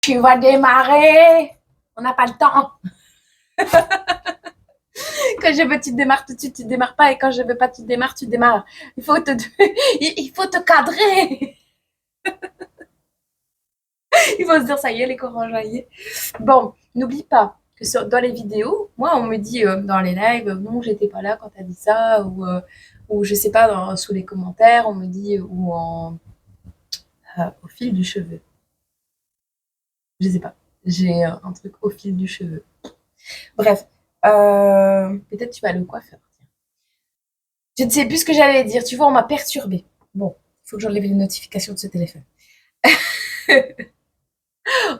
Tu vas démarrer. On n'a pas le temps. Quand je veux, tu démarres tout de suite, tu démarres pas. Et quand je veux pas, tu démarres, tu démarres. Il faut te, il faut te cadrer. Il faut se dire, ça y est, les corps enjaillés. Bon, n'oublie pas que dans les vidéos, moi, on me dit dans les lives, non, j'étais pas là quand t'as dit ça, ou je sais pas, sous les commentaires, on me dit, au fil du cheveu. Je sais pas. J'ai un truc au fil du cheveu. Bref, peut-être tu vas le coiffeur. Je ne sais plus ce que j'allais dire. Tu vois, on m'a perturbée. Bon, il faut que j'enlève les notifications de ce téléphone.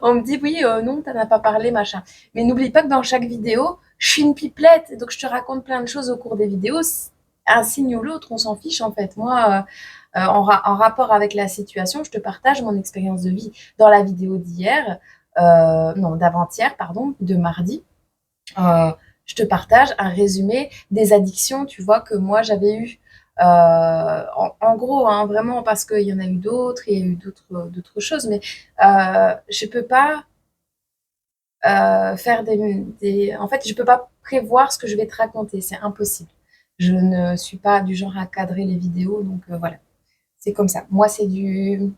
On me dit, oui, non, t'en as pas parlé, machin. Mais n'oublie pas que dans chaque vidéo, je suis une pipelette. Donc, je te raconte plein de choses au cours des vidéos. Un signe ou l'autre, on s'en fiche, en fait. Moi, en rapport avec la situation, je te partage mon expérience de vie. Dans la vidéo d'hier, non, d'avant-hier, pardon, de mardi, euh, je te partage un résumé des addictions, tu vois, que moi j'avais eu. En gros, hein, vraiment, parce qu'il y en a eu d'autres, il y a eu d'autres choses, mais je peux pas faire En fait, je peux pas prévoir ce que je vais te raconter, c'est impossible. Je ne suis pas du genre à cadrer les vidéos, donc voilà, c'est comme ça. Moi, c'est du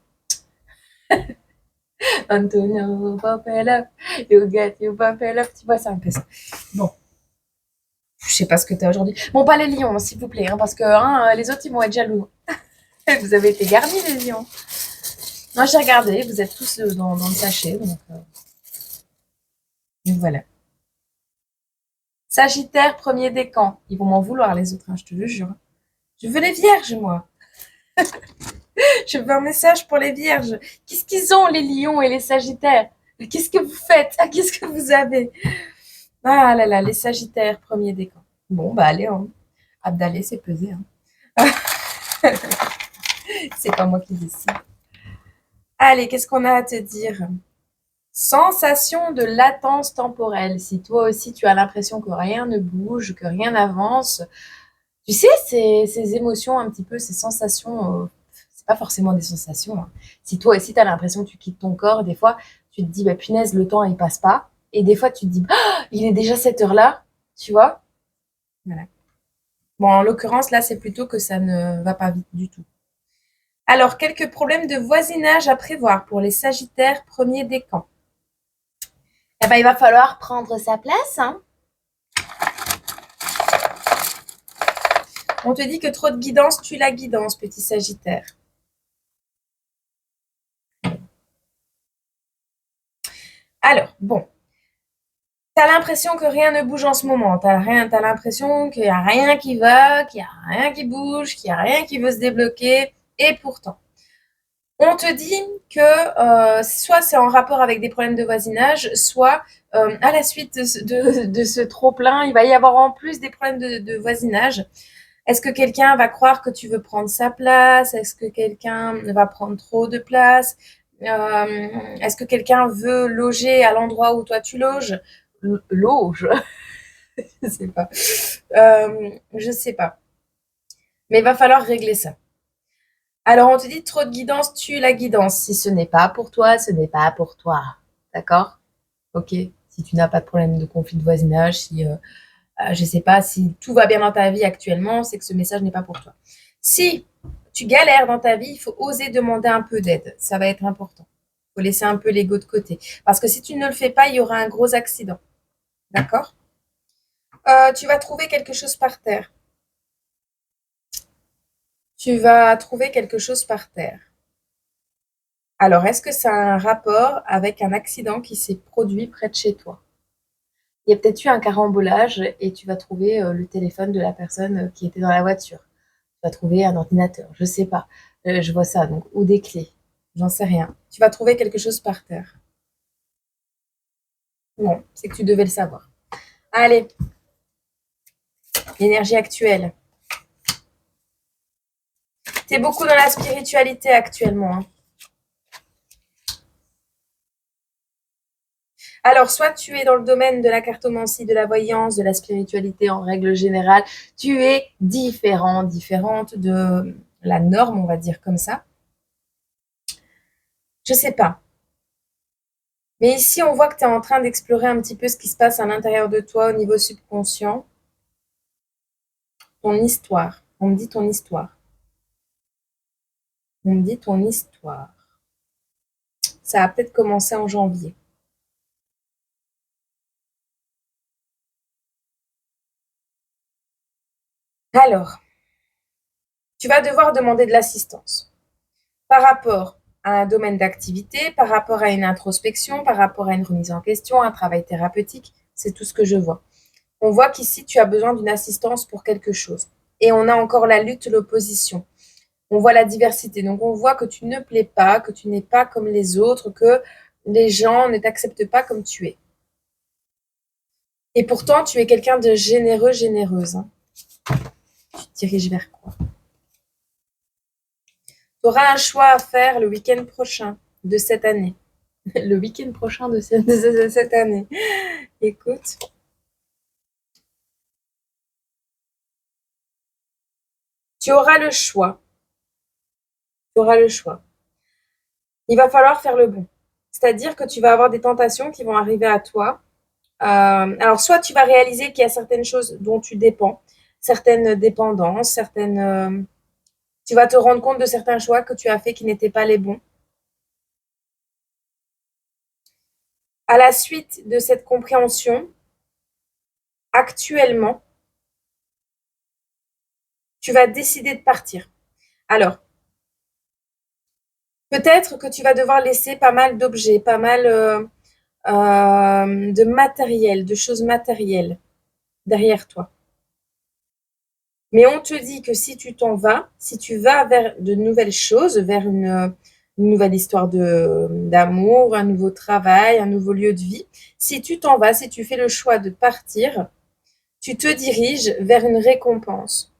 Antonio Popelov, you get you Popelov, tu vois, c'est un peu ça. Bon, je sais pas ce que t'as aujourd'hui. Bon, pas les lions, s'il vous plaît, hein, parce que hein, les autres, ils vont être jaloux. Vous avez été garnis, les lions. Moi, j'ai regardé, vous êtes tous dans le sachet, donc voilà. Sagittaire, premier décan. Ils vont m'en vouloir, les autres, hein, je te le jure. Je veux les vierges, moi. Je veux un message pour les vierges. Qu'est-ce qu'ils ont, les lions et les sagittaires? Qu'est-ce que vous faites? Qu'est-ce que vous avez? Ah là là, les sagittaires, premier décan. Bon, bah allez, hein. Abdalé, c'est pesé. Hein. C'est pas moi qui décide. Allez, qu'est-ce qu'on a à te dire? Sensation de latence temporelle. Si toi aussi tu as l'impression que rien ne bouge, que rien n'avance, tu sais, ces émotions un petit peu, ces sensations, c'est pas forcément des sensations, hein. Si toi aussi tu as l'impression que tu quittes ton corps, des fois tu te dis, bah punaise, le temps il passe pas. Et des fois tu te dis, ah, il est déjà cette heure-là, tu vois? Voilà. Bon, en l'occurrence, là, c'est plutôt que ça ne va pas vite du tout. Alors, quelques problèmes de voisinage à prévoir pour les Sagittaires premiers décan. Eh ben, il va falloir prendre sa place, hein. On te dit que trop de guidance tue la guidance, petit Sagittaire. Alors, bon, t'as l'impression que rien ne bouge en ce moment. T'as l'impression qu'il n'y a rien qui va, qu'il n'y a rien qui bouge, qu'il n'y a rien qui veut se débloquer. Et pourtant, on te dit que soit c'est en rapport avec des problèmes de voisinage, soit à la suite de ce trop-plein, il va y avoir en plus des problèmes de voisinage. Est-ce que quelqu'un va croire que tu veux prendre sa place? Est-ce que quelqu'un va prendre trop de place? Est-ce que quelqu'un veut loger à l'endroit où toi tu loges? Loge? Je sais pas. Je sais pas. Mais il va falloir régler ça. Alors on te dit trop de guidance tue la guidance. Si ce n'est pas pour toi, ce n'est pas pour toi. D'accord? Ok. Si tu n'as pas de problème de conflit de voisinage, si je sais pas si tout va bien dans ta vie actuellement, c'est que ce message n'est pas pour toi. Si tu galères dans ta vie, il faut oser demander un peu d'aide. Ça va être important. Il faut laisser un peu l'ego de côté. Parce que si tu ne le fais pas, il y aura un gros accident. D'accord? Tu vas trouver quelque chose par terre. Tu vas trouver quelque chose par terre. Alors, est-ce que ça a un rapport avec un accident qui s'est produit près de chez toi? Il y a peut-être eu un carambolage et tu vas trouver le téléphone de la personne qui était dans la voiture. Tu vas trouver un ordinateur, je sais pas. Je vois ça, donc, ou des clés. J'en sais rien. Tu vas trouver quelque chose par terre. Bon, c'est que tu devais le savoir. Allez, l'énergie actuelle. T'es beaucoup dans la spiritualité actuellement, hein. Alors, soit tu es dans le domaine de la cartomancie, de la voyance, de la spiritualité en règle générale, tu es différente de la norme, on va dire comme ça. Je sais pas. Mais ici, on voit que tu es en train d'explorer un petit peu ce qui se passe à l'intérieur de toi au niveau subconscient, ton histoire. On me dit ton histoire. On me dit ton histoire. Ça a peut-être commencé en janvier. Alors, tu vas devoir demander de l'assistance par rapport à un domaine d'activité, par rapport à une introspection, par rapport à une remise en question, un travail thérapeutique. C'est tout ce que je vois. On voit qu'ici, tu as besoin d'une assistance pour quelque chose. Et on a encore la lutte, l'opposition. On voit la diversité. Donc, on voit que tu ne plais pas, que tu n'es pas comme les autres, que les gens ne t'acceptent pas comme tu es. Et pourtant, tu es quelqu'un de généreux, généreuse. Hein. Tu te diriges vers quoi? Tu auras un choix à faire le week-end prochain de cette année. Le week-end prochain de cette année. Écoute, tu auras le choix. Tu auras le choix. Il va falloir faire le bon. C'est-à-dire que tu vas avoir des tentations qui vont arriver à toi. Alors, soit tu vas réaliser qu'il y a certaines choses dont tu dépends, certaines dépendances, tu vas te rendre compte de certains choix que tu as faits qui n'étaient pas les bons. À la suite de cette compréhension, actuellement, tu vas décider de partir. Alors, peut-être que tu vas devoir laisser pas mal d'objets, pas mal de matériel, de choses matérielles derrière toi. Mais on te dit que si tu t'en vas, si tu vas vers de nouvelles choses, vers une nouvelle histoire d'amour, un nouveau travail, un nouveau lieu de vie, si tu t'en vas, si tu fais le choix de partir, tu te diriges vers une récompense.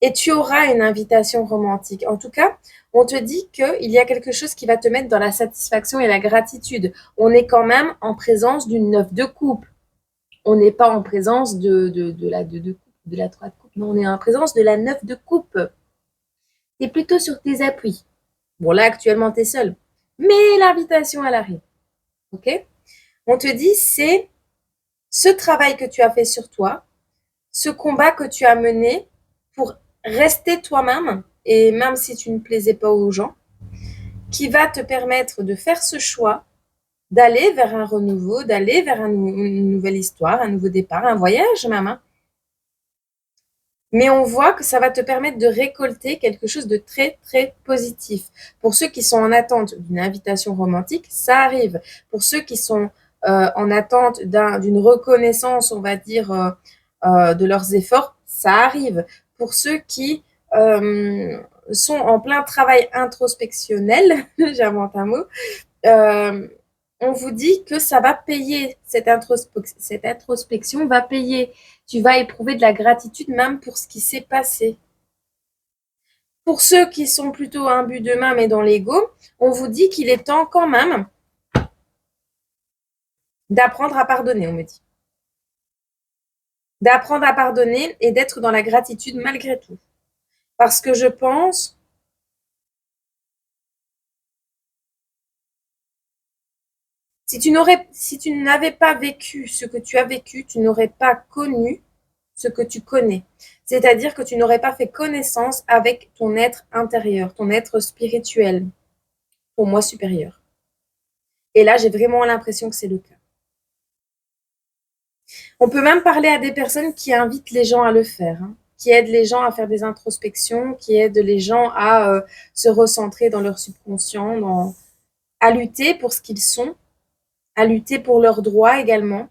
Et tu auras une invitation romantique. En tout cas, on te dit qu'il y a quelque chose qui va te mettre dans la satisfaction et la gratitude. On est quand même en présence d'une neuf de coupe. On n'est pas en présence de la 3 de coupe. Non, on est en présence de la neuf de coupe. Tu es plutôt sur tes appuis. Bon, là, actuellement, tu es seul. Mais l'invitation, elle arrive. OK? On te dit, c'est ce travail que tu as fait sur toi, ce combat que tu as mené pour rester toi-même, et même si tu ne plaisais pas aux gens, qui va te permettre de faire ce choix, d'aller vers un renouveau, d'aller vers une nouvelle histoire, un nouveau départ, un voyage même. Hein. Mais on voit que ça va te permettre de récolter quelque chose de très, très positif. Pour ceux qui sont en attente d'une invitation romantique, ça arrive. Pour ceux qui sont en attente d'une reconnaissance, on va dire, de leurs efforts, ça arrive. Pour ceux qui sont en plein travail introspectionnel, j'invente un mot, euh, on vous dit que ça va payer, cette introspection va payer. Tu vas éprouver de la gratitude même pour ce qui s'est passé. Pour ceux qui sont plutôt imbus d'eux-mêmes et dans l'ego, on vous dit qu'il est temps quand même d'apprendre à pardonner, on me dit. D'apprendre à pardonner et d'être dans la gratitude malgré tout. Parce que je pense, si tu n'avais pas vécu ce que tu as vécu, tu n'aurais pas connu ce que tu connais. C'est-à-dire que tu n'aurais pas fait connaissance avec ton être intérieur, ton être spirituel, ton moi supérieur. Et là, j'ai vraiment l'impression que c'est le cas. On peut même parler à des personnes qui invitent les gens à le faire, hein, qui aident les gens à faire des introspections, qui aident les gens à se recentrer dans leur subconscient, à lutter pour ce qu'ils sont, à lutter pour leurs droits également.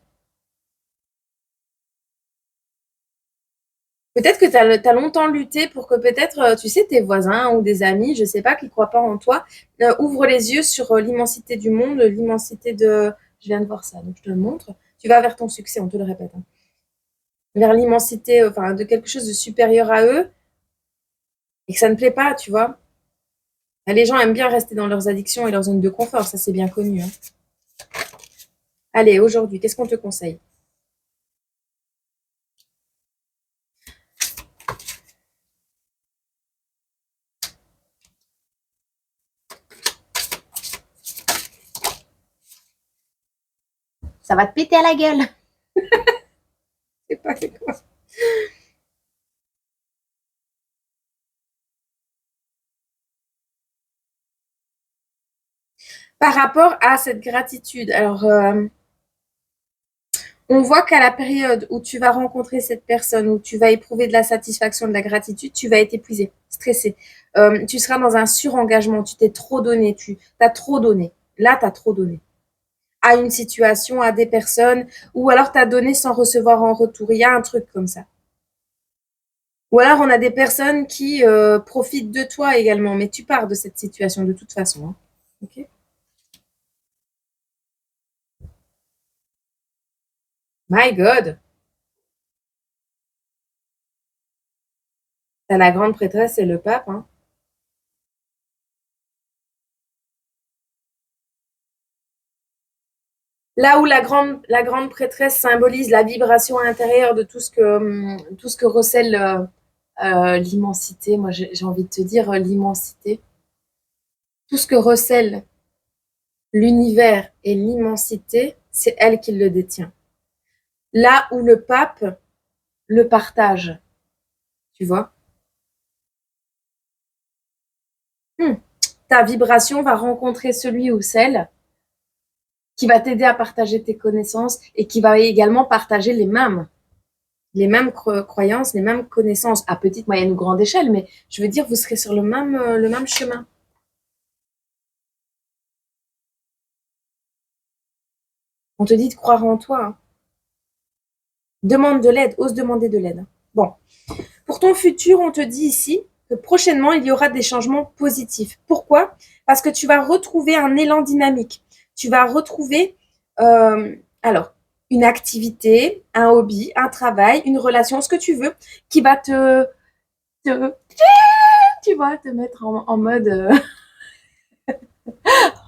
Peut-être que tu as longtemps lutté pour que peut-être, tu sais, tes voisins ou des amis, je sais pas, qui croient pas en toi, ouvrent les yeux sur l'immensité du monde, l'immensité de... Je viens de voir ça, donc je te le montre. Tu vas vers ton succès, on te le répète. Hein. Vers l'immensité, enfin, de quelque chose de supérieur à eux, et que ça ne plaît pas, tu vois. Les gens aiment bien rester dans leurs addictions et leur zone de confort, ça c'est bien connu. Hein. Allez, aujourd'hui, qu'est-ce qu'on te conseille? Ça va te péter à la gueule. C'est pas quoi. Par rapport à cette gratitude, alors on voit qu'à la période où tu vas rencontrer cette personne, où tu vas éprouver de la satisfaction, de la gratitude, tu vas être épuisé, stressé. Tu seras dans un surengagement, tu t'es trop donné, tu as trop donné. Là, tu as trop donné à une situation, à des personnes, ou alors tu as donné sans recevoir en retour. Il y a un truc comme ça. Ou alors on a des personnes qui profitent de toi également, mais tu pars de cette situation de toute façon. Hein. Ok. My God, t'as la grande prêtresse et le pape. Hein. Là où la grande prêtresse symbolise la vibration intérieure de tout ce que recèle l'immensité, moi j'ai envie de te dire l'immensité, tout ce que recèle l'univers et l'immensité, c'est elle qui le détient. Là où le pape le partage, tu vois. Hmm. Ta vibration va rencontrer celui ou celle qui va t'aider à partager tes connaissances et qui va également partager les mêmes croyances, les mêmes connaissances à petite, moyenne ou grande échelle, mais je veux dire, vous serez sur le même chemin. On te dit de croire en toi. Hein. Demande de l'aide, ose demander de l'aide. Bon, pour ton futur, on te dit ici que prochainement, il y aura des changements positifs. Pourquoi? Parce que tu vas retrouver un élan dynamique. Tu vas retrouver, euh, alors, une activité, un hobby, un travail, une relation, ce que tu veux, qui va te tu vois, te mettre en mode,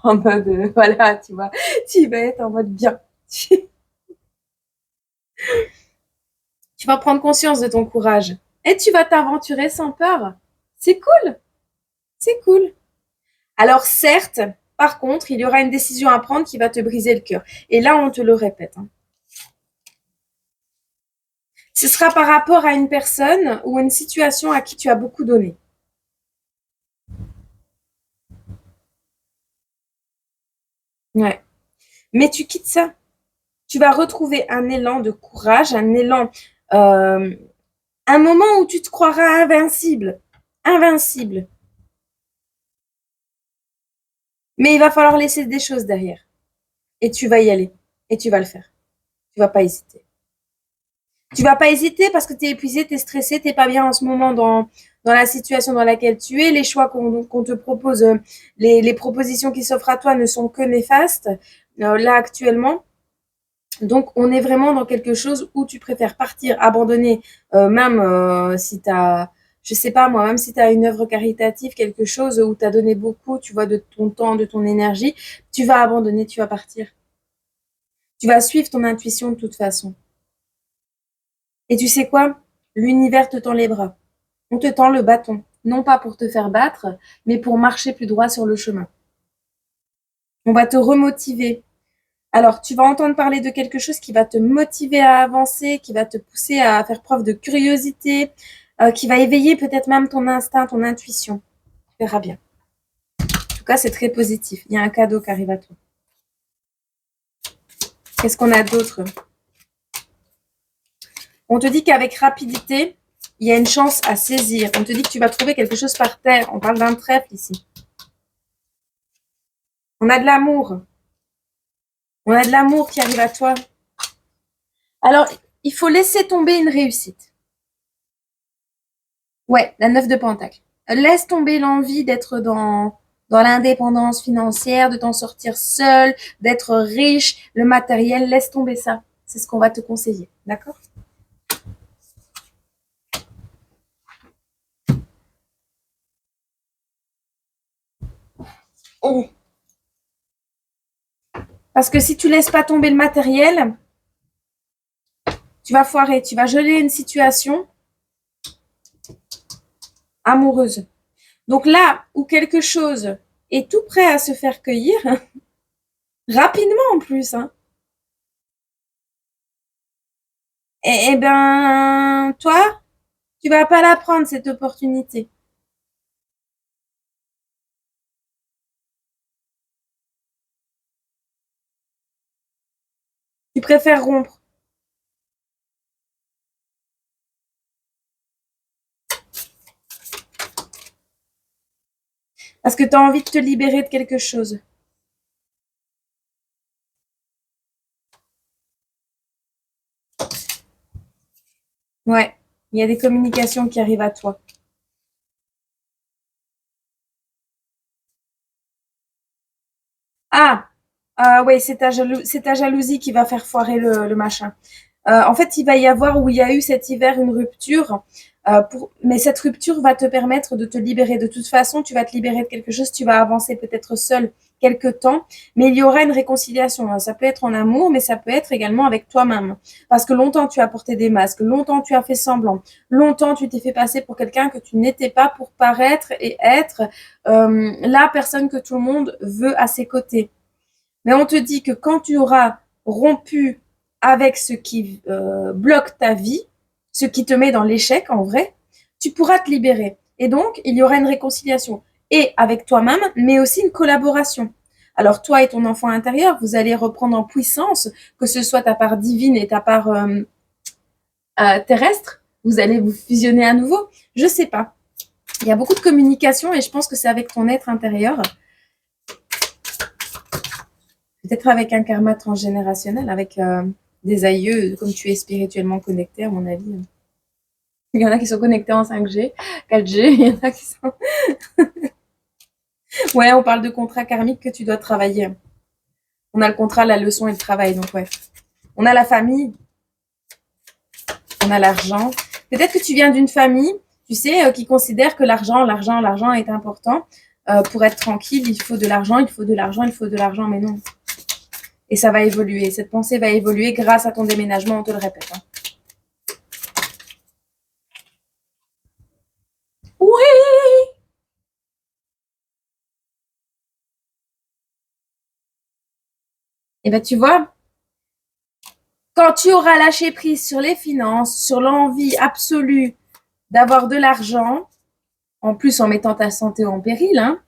en mode, voilà, tu vois, tu vas être en mode bien. Tu vas prendre conscience de ton courage et tu vas t'aventurer sans peur. C'est cool, c'est cool. Alors certes, par contre, il y aura une décision à prendre qui va te briser le cœur. Et là, on te le répète. Hein. Ce sera par rapport à une personne ou une situation à qui tu as beaucoup donné. Ouais. Mais tu quittes ça. Tu vas retrouver un élan de courage, un élan, euh, un moment où tu te croiras invincible. Invincible. Mais il va falloir laisser des choses derrière. Et tu vas y aller. Et tu vas le faire. Tu vas pas hésiter. Tu vas pas hésiter parce que tu es épuisé, tu es stressé, tu pas bien en ce moment dans la situation dans laquelle tu es. Les choix qu'on te propose, les propositions qui s'offrent à toi ne sont que néfastes, là actuellement. Donc, on est vraiment dans quelque chose où tu préfères partir, abandonner, même si tu as, je sais pas moi, même si tu as une œuvre caritative, quelque chose où tu as donné beaucoup, tu vois, de ton temps, de ton énergie, tu vas abandonner, tu vas partir. Tu vas suivre ton intuition de toute façon. Et tu sais quoi? L'univers te tend les bras. On te tend le bâton. Non pas pour te faire battre, mais pour marcher plus droit sur le chemin. On va te remotiver. Alors, tu vas entendre parler de quelque chose qui va te motiver à avancer, qui va te pousser à faire preuve de curiosité, qui va éveiller peut-être même ton instinct, ton intuition. Tu verras bien. En tout cas, c'est très positif. Il y a un cadeau qui arrive à toi. Qu'est-ce qu'on a d'autre? On te dit qu'avec rapidité, il y a une chance à saisir. On te dit que tu vas trouver quelque chose par terre. On parle d'un trèfle ici. On a de l'amour. On a de l'amour qui arrive à toi. Alors, il faut laisser tomber une réussite. Ouais, la 9 de Pentacle. Laisse tomber l'envie d'être dans l'indépendance financière, de t'en sortir seul, d'être riche, le matériel, laisse tomber ça. C'est ce qu'on va te conseiller. D'accord? Oh. Parce que si tu laisses pas tomber le matériel, tu vas foirer, tu vas geler une situation amoureuse. Donc là où quelque chose est tout prêt à se faire cueillir, rapidement en plus, hein, Eh ben, toi, tu vas pas la prendre, cette opportunité. Tu préfères rompre. Parce que tu as envie de te libérer de quelque chose. Ouais. Il y a des communications qui arrivent à toi. Ah, ouais, c'est ta jalousie qui va faire foirer le machin. En fait, il va y avoir, où il y a eu cet hiver, une rupture. Mais cette rupture va te permettre de te libérer. De toute façon, tu vas te libérer de quelque chose, tu vas avancer peut-être seul quelque temps, mais il y aura une réconciliation. Ça peut être en amour, mais ça peut être également avec toi-même. Parce que longtemps, tu as porté des masques, longtemps, tu as fait semblant, longtemps, tu t'es fait passer pour quelqu'un que tu n'étais pas pour paraître et être la personne que tout le monde veut à ses côtés. Mais on te dit que quand tu auras rompu avec ce qui bloque ta vie, ce qui te met dans l'échec en vrai, tu pourras te libérer. Et donc, il y aura une réconciliation. Et avec toi-même, mais aussi une collaboration. Alors toi et ton enfant intérieur, vous allez reprendre en puissance, que ce soit ta part divine et ta part terrestre, vous allez vous fusionner à nouveau. Je sais pas. Il y a beaucoup de communication et je pense que c'est avec ton être intérieur. Peut-être avec un karma transgénérationnel, avec des aïeux, comme tu es spirituellement connecté, à mon avis. Il y en a qui sont connectés en 5G, 4G, il y en a qui sont... Ouais, on parle de contrat karmique que tu dois travailler. On a le contrat, la leçon et le travail, donc ouais. On a la famille, on a l'argent. Peut-être que tu viens d'une famille, tu sais, qui considère que l'argent est important. Pour être tranquille, il faut de l'argent, il faut de l'argent, il faut de l'argent, mais non. Et ça va évoluer. Cette pensée va évoluer grâce à ton déménagement, on te le répète. Hein. Oui. Et ben tu vois, quand tu auras lâché prise sur les finances, sur l'envie absolue d'avoir de l'argent, en plus en mettant ta santé en péril, hein,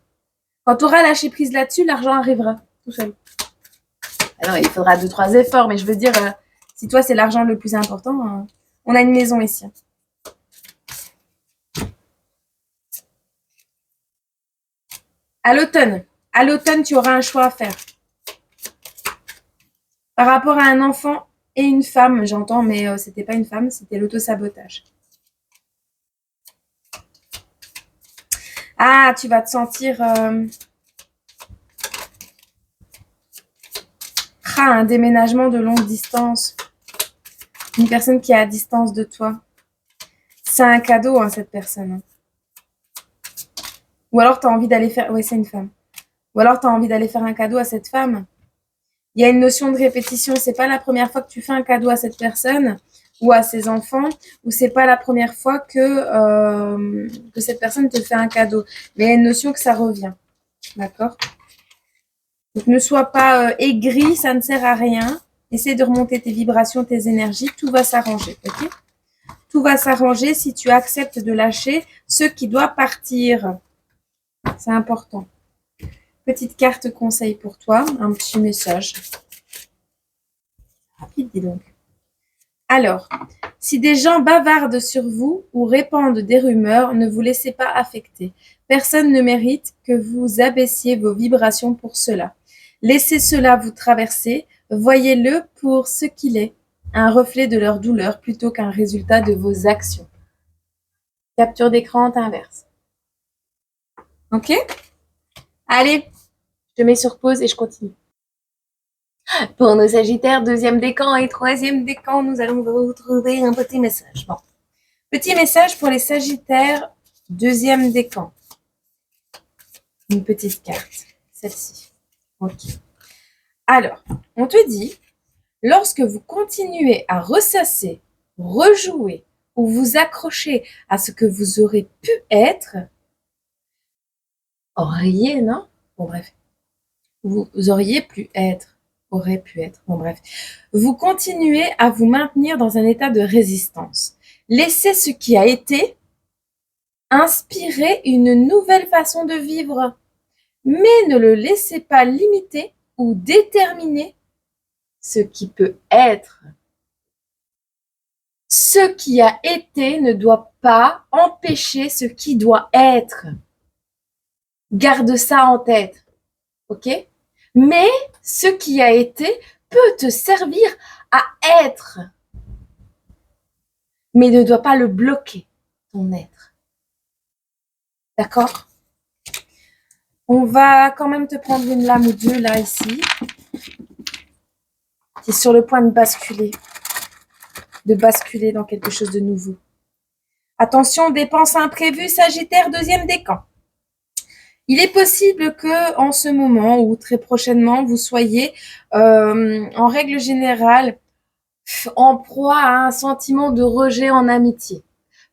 quand tu auras lâché prise là-dessus, l'argent arrivera tout seul. Alors il faudra 2, 3 efforts, mais je veux dire, si toi c'est l'argent le plus important, on a une maison ici. À l'automne, tu auras un choix à faire. Par rapport à un enfant et une femme, j'entends, mais c'était pas une femme, c'était l'autosabotage. Ah, tu vas te sentir un déménagement de longue distance. Une personne qui est à distance de toi. C'est un cadeau, hein, cette personne. Ou alors tu as envie d'aller faire... Oui, c'est une femme. Ou alors tu as envie d'aller faire un cadeau à cette femme. Il y a une notion de répétition. C'est pas la première fois que tu fais un cadeau à cette personne ou à ses enfants, ou c'est pas la première fois que cette personne te fait un cadeau. Mais il y a une notion que ça revient. D'accord? Donc ne sois pas aigri, ça ne sert à rien. Essaie de remonter tes vibrations, tes énergies, tout va s'arranger, ok? Tout va s'arranger si tu acceptes de lâcher ce qui doit partir. C'est important. Petite carte conseil pour toi, un petit message. Rapide, dis donc. Alors, si des gens bavardent sur vous ou répandent des rumeurs, ne vous laissez pas affecter. Personne ne mérite que vous abaissiez vos vibrations pour cela. Laissez cela vous traverser, voyez-le pour ce qu'il est, un reflet de leur douleur plutôt qu'un résultat de vos actions. Capture d'écran, t'inverse. Ok? Allez, je te mets sur pause et je continue. Pour nos Sagittaires, deuxième décan et troisième décan, nous allons vous retrouver un petit message. Bon. Petit message pour les Sagittaires, deuxième décan. Une petite carte, celle-ci. Ok. Alors, on te dit, lorsque vous continuez à ressasser, rejouer ou vous accrocher à ce que vous aurez pu être, auriez, non? Bon, bref. Vous auriez pu être. aurait pu être, bon bref. Vous continuez à vous maintenir dans un état de résistance. Laissez ce qui a été inspirer une nouvelle façon de vivre, mais ne le laissez pas limiter ou déterminer ce qui peut être. Ce qui a été ne doit pas empêcher ce qui doit être. Garde ça en tête, ok? Mais ce qui a été peut te servir à être, mais ne doit pas le bloquer, ton être. D'accord? On va quand même te prendre une lame ou deux là, ici. Tu es sur le point de basculer dans quelque chose de nouveau. Attention, dépenses imprévues, Sagittaire, deuxième décan. Il est possible que en ce moment ou très prochainement, vous soyez en règle générale en proie à un sentiment de rejet en amitié.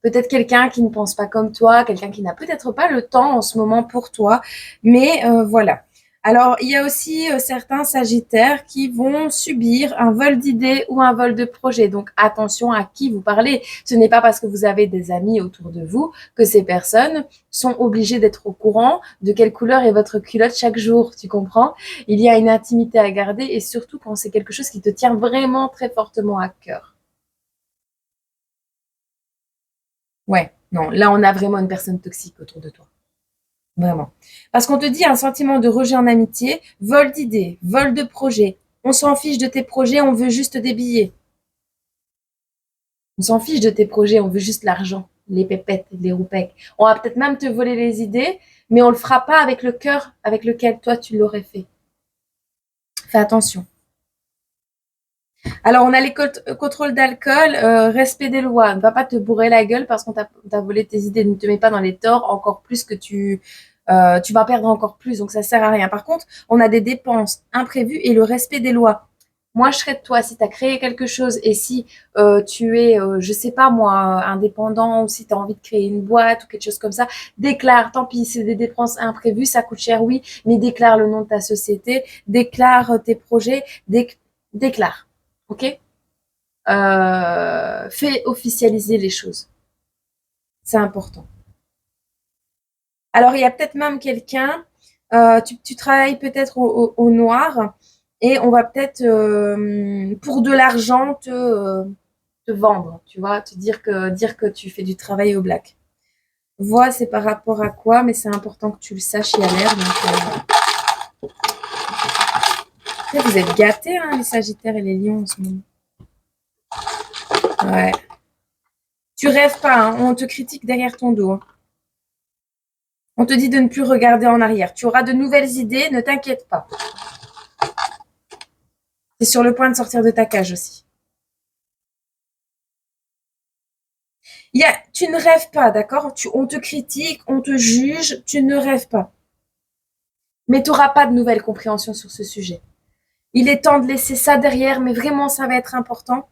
Peut-être quelqu'un qui ne pense pas comme toi, quelqu'un qui n'a peut-être pas le temps en ce moment pour toi, mais voilà. Alors, il y a aussi certains sagittaires qui vont subir un vol d'idées ou un vol de projet. Donc, attention à qui vous parlez. Ce n'est pas parce que vous avez des amis autour de vous que ces personnes sont obligées d'être au courant de quelle couleur est votre culotte chaque jour. Tu comprends? Il y a une intimité à garder et surtout quand c'est quelque chose qui te tient vraiment très fortement à cœur. Ouais, non, là, on a vraiment une personne toxique autour de toi. Vraiment. Parce qu'on te dit un sentiment de rejet en amitié, vol d'idées, vol de projets. On s'en fiche de tes projets, on veut juste des billets. On s'en fiche de tes projets, on veut juste l'argent, les pépettes, les roupecs. On va peut-être même te voler les idées, mais on le fera pas avec le cœur avec lequel toi tu l'aurais fait. Fais attention. Alors, on a les contrôles d'alcool, respect des lois. Ne va pas te bourrer la gueule parce qu'on t'a volé tes idées. Ne te mets pas dans les torts encore plus que tu vas perdre encore plus. Donc, ça sert à rien. Par contre, on a des dépenses imprévues et le respect des lois. Moi, je serais de toi si tu as créé quelque chose et si tu es, je sais pas moi, indépendant ou si tu as envie de créer une boîte ou quelque chose comme ça, déclare, tant pis, c'est des dépenses imprévues, ça coûte cher, oui, mais déclare le nom de ta société, déclare tes projets, déclare. Ok? Fais officialiser les choses. C'est important. Alors, il y a peut-être même quelqu'un, tu travailles peut-être au noir et on va peut-être, pour de l'argent, te vendre, tu vois, dire que tu fais du travail au black. Vois, c'est par rapport à quoi, mais c'est important que tu le saches, il y a l'air. Vous êtes gâtés, hein, les Sagittaires et les Lions en ce moment. Ouais. Tu rêves pas, hein, on te critique derrière ton dos. Hein. On te dit de ne plus regarder en arrière. Tu auras de nouvelles idées, ne t'inquiète pas. Tu es sur le point de sortir de ta cage aussi. Tu ne rêves pas, d'accord? On te critique, on te juge, tu ne rêves pas. Mais tu n'auras pas de nouvelles compréhensions sur ce sujet. Il est temps de laisser ça derrière, mais vraiment, ça va être important.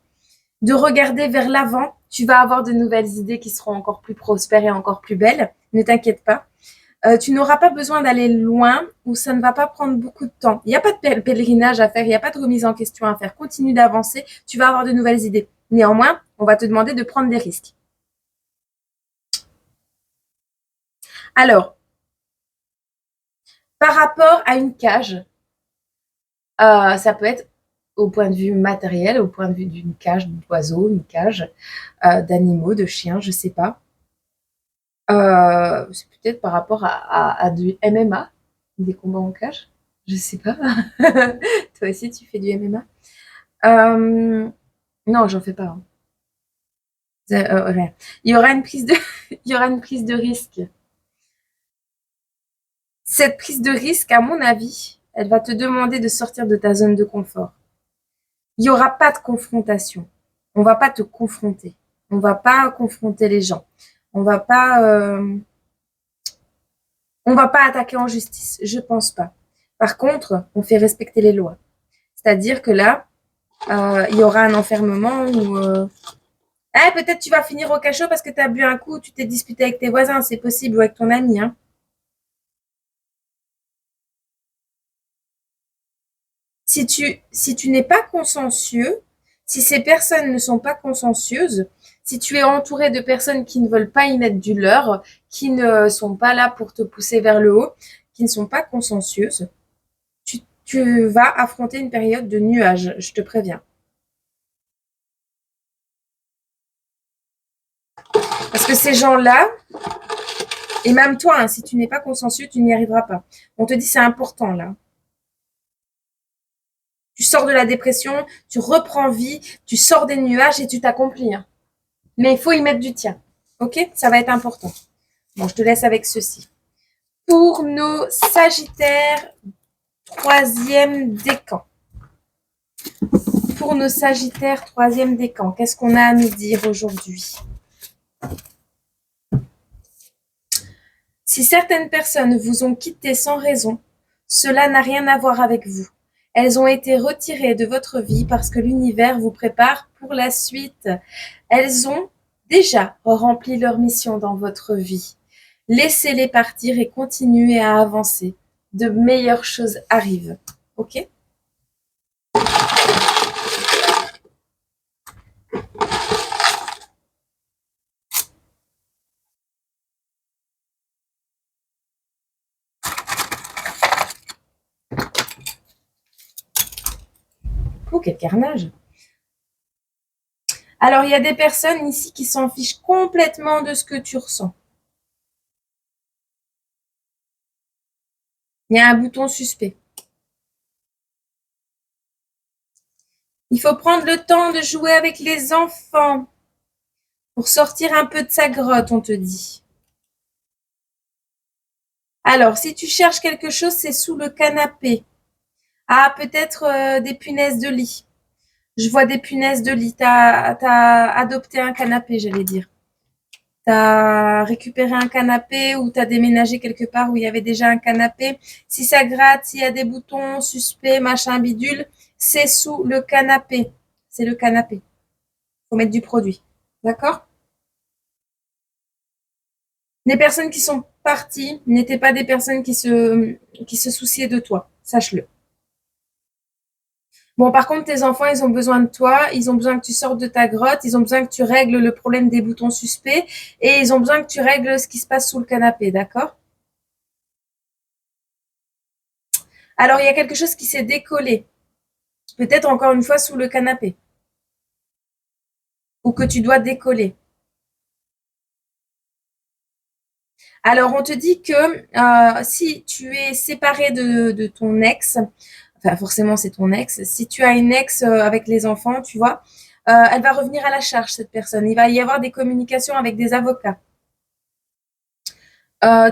De regarder vers l'avant, tu vas avoir de nouvelles idées qui seront encore plus prospères et encore plus belles. Ne t'inquiète pas. Tu n'auras pas besoin d'aller loin ou ça ne va pas prendre beaucoup de temps. Il n'y a pas de pèlerinage à faire, il n'y a pas de remise en question à faire. Continue d'avancer, tu vas avoir de nouvelles idées. Néanmoins, on va te demander de prendre des risques. Alors, par rapport à une cage, ça peut être au point de vue matériel, au point de vue d'une cage d'oiseaux, une cage d'animaux, de chiens, je sais pas. C'est peut-être par rapport à du MMA, des combats en cage, je sais pas. Toi aussi, tu fais du MMA? Non, j'en fais pas. Hein. Rien. Il y aura une prise de, il y aura une prise de risque. Cette prise de risque, à mon avis, elle va te demander de sortir de ta zone de confort. Il n'y aura pas de confrontation. On va pas te confronter. On va pas confronter les gens. On va pas, on va pas attaquer en justice. Je pense pas. Par contre, on fait respecter les lois. C'est-à-dire que là, il y aura un enfermement où peut-être tu vas finir au cachot parce que tu as bu un coup, tu t'es disputé avec tes voisins, c'est possible, ou avec ton ami. Hein. Si tu n'es pas consciencieux, si ces personnes ne sont pas consciencieuses, si tu es entouré de personnes qui ne veulent pas y mettre du leur, qui ne sont pas là pour te pousser vers le haut, qui ne sont pas consciencieuses, tu vas affronter une période de nuages, je te préviens. Parce que ces gens-là, et même toi, hein, si tu n'es pas consciencieux, tu n'y arriveras pas. On te dit c'est important là. Tu sors de la dépression, tu reprends vie, tu sors des nuages et tu t'accomplis. Hein. Mais il faut y mettre du tien. Ok? Ça va être important. Bon, je te laisse avec ceci. Pour nos Sagittaires, troisième décan. Pour nos Sagittaires, troisième décan, qu'est-ce qu'on a à nous dire aujourd'hui? Si certaines personnes vous ont quitté sans raison, cela n'a rien à voir avec vous. Elles ont été retirées de votre vie parce que l'univers vous prépare pour la suite. Elles ont déjà rempli leur mission dans votre vie. Laissez-les partir et continuez à avancer. De meilleures choses arrivent. Ok? Oh, quel carnage! Alors, il y a des personnes ici qui s'en fichent complètement de ce que tu ressens. Il y a un bouton suspect. Il faut prendre le temps de jouer avec les enfants pour sortir un peu de sa grotte, on te dit. Alors, si tu cherches quelque chose, c'est sous le canapé. Ah, peut-être des punaises de lit. Je vois des punaises de lit. T'as adopté un canapé, j'allais dire. T'as récupéré un canapé ou t'as déménagé quelque part où il y avait déjà un canapé. Si ça gratte, s'il y a des boutons suspects, machin bidule, c'est sous le canapé. C'est le canapé. Faut mettre du produit. D'accord? Les personnes qui sont parties n'étaient pas des personnes qui se souciaient de toi. Sache-le. Bon, par contre, tes enfants, ils ont besoin de toi, ils ont besoin que tu sortes de ta grotte, ils ont besoin que tu règles le problème des boutons suspects et ils ont besoin que tu règles ce qui se passe sous le canapé, d'accord? Alors, il y a quelque chose qui s'est décollé, peut-être encore une fois sous le canapé, ou que tu dois décoller. Alors, on te dit que si tu es séparé de ton ex, enfin forcément c'est ton ex, si tu as une ex avec les enfants, tu vois, elle va revenir à la charge, cette personne. Il va y avoir des communications avec des avocats.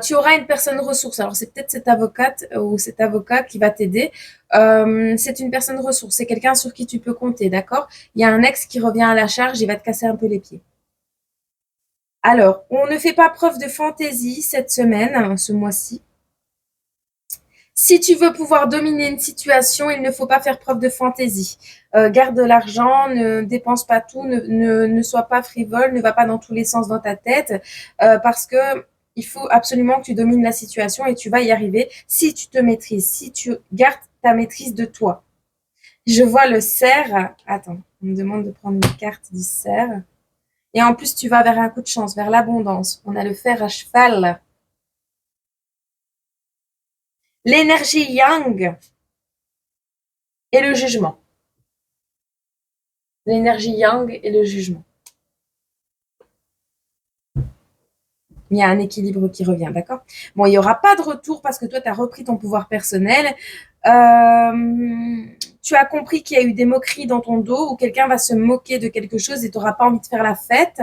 Tu auras une personne ressource. Alors, c'est peut-être cette avocate ou cet avocat qui va t'aider. C'est une personne ressource. C'est quelqu'un sur qui tu peux compter, d'accord? Il y a un ex qui revient à la charge, il va te casser un peu les pieds. Alors, on ne fait pas preuve de fantaisie cette semaine, ce mois-ci. Si tu veux pouvoir dominer une situation, il ne faut pas faire preuve de fantaisie. Garde de l'argent, ne dépense pas tout, ne sois pas frivole, ne va pas dans tous les sens dans ta tête, parce que il faut absolument que tu domines la situation et tu vas y arriver si tu te maîtrises, si tu gardes ta maîtrise de toi. Je vois le cerf. Attends, on me demande de prendre une carte du cerf. Et en plus, tu vas vers un coup de chance, vers l'abondance. On a le fer à cheval. L'énergie yang et le jugement. L'énergie yang et le jugement. Il y a un équilibre qui revient, d'accord? Bon, il n'y aura pas de retour parce que toi, tu as repris ton pouvoir personnel. Tu as compris qu'il y a eu des moqueries dans ton dos ou quelqu'un va se moquer de quelque chose et tu n'auras pas envie de faire la fête.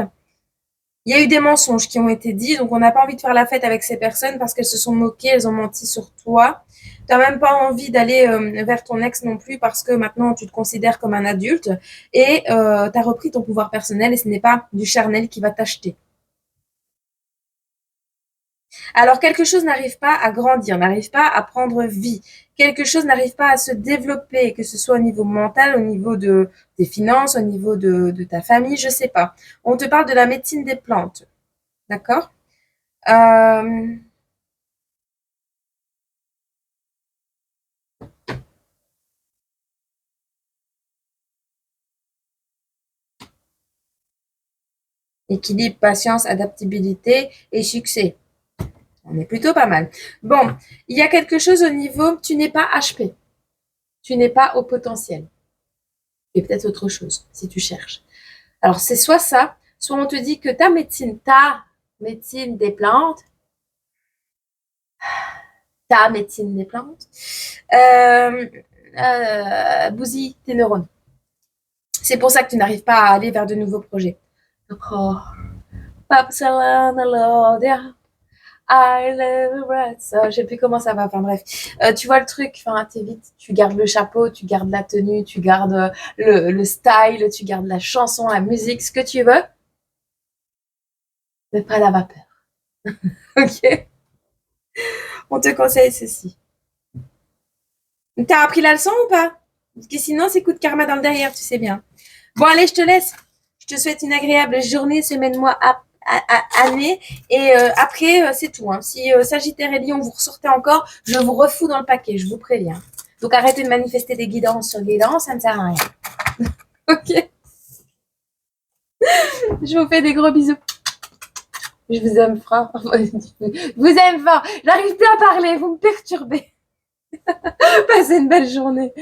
Il y a eu des mensonges qui ont été dits, donc on n'a pas envie de faire la fête avec ces personnes parce qu'elles se sont moquées, elles ont menti sur toi. Tu n'as même pas envie d'aller vers ton ex non plus parce que maintenant tu te considères comme un adulte et tu as repris ton pouvoir personnel et ce n'est pas du charnel qui va t'acheter. Alors quelque chose n'arrive pas à grandir, n'arrive pas à prendre vie, quelque chose n'arrive pas à se développer, que ce soit au niveau mental, au niveau des finances, au niveau de ta famille, je sais pas. On te parle de la médecine des plantes, d'accord? euh, Équilibre, patience, adaptabilité et succès. On est plutôt pas mal. Bon, il y a quelque chose au niveau, tu n'es pas HP. Tu n'es pas au potentiel. Et peut-être autre chose, si tu cherches. Alors, c'est soit ça, soit on te dit que ta médecine des plantes, euh, bousille tes neurones. C'est pour ça que tu n'arrives pas à aller vers de nouveaux projets. Oh, I live right. Je sais plus comment ça va. Enfin bref, tu vois le truc. Enfin, t'es vite. Tu gardes le chapeau, tu gardes la tenue, tu gardes le style, tu gardes la chanson, la musique, ce que tu veux, mais pas la vapeur. Ok. On te conseille ceci. T'as appris la leçon ou pas? Parce que sinon, c'est coup de karma dans le derrière, tu sais bien. Bon, allez, je te laisse. Je te souhaite une agréable journée, semaine, mois, année. Et après, c'est tout. Hein. Si Sagittaire et Lion, vous ressortez encore, je vous refous dans le paquet, je vous préviens. Donc arrêtez de manifester des guidances sur guidances, ça ne sert à rien. Ok. Je vous fais des gros bisous. Je vous aime fort. Je vous aime fort. J'arrive plus à parler, vous me perturbez. Passez une belle journée.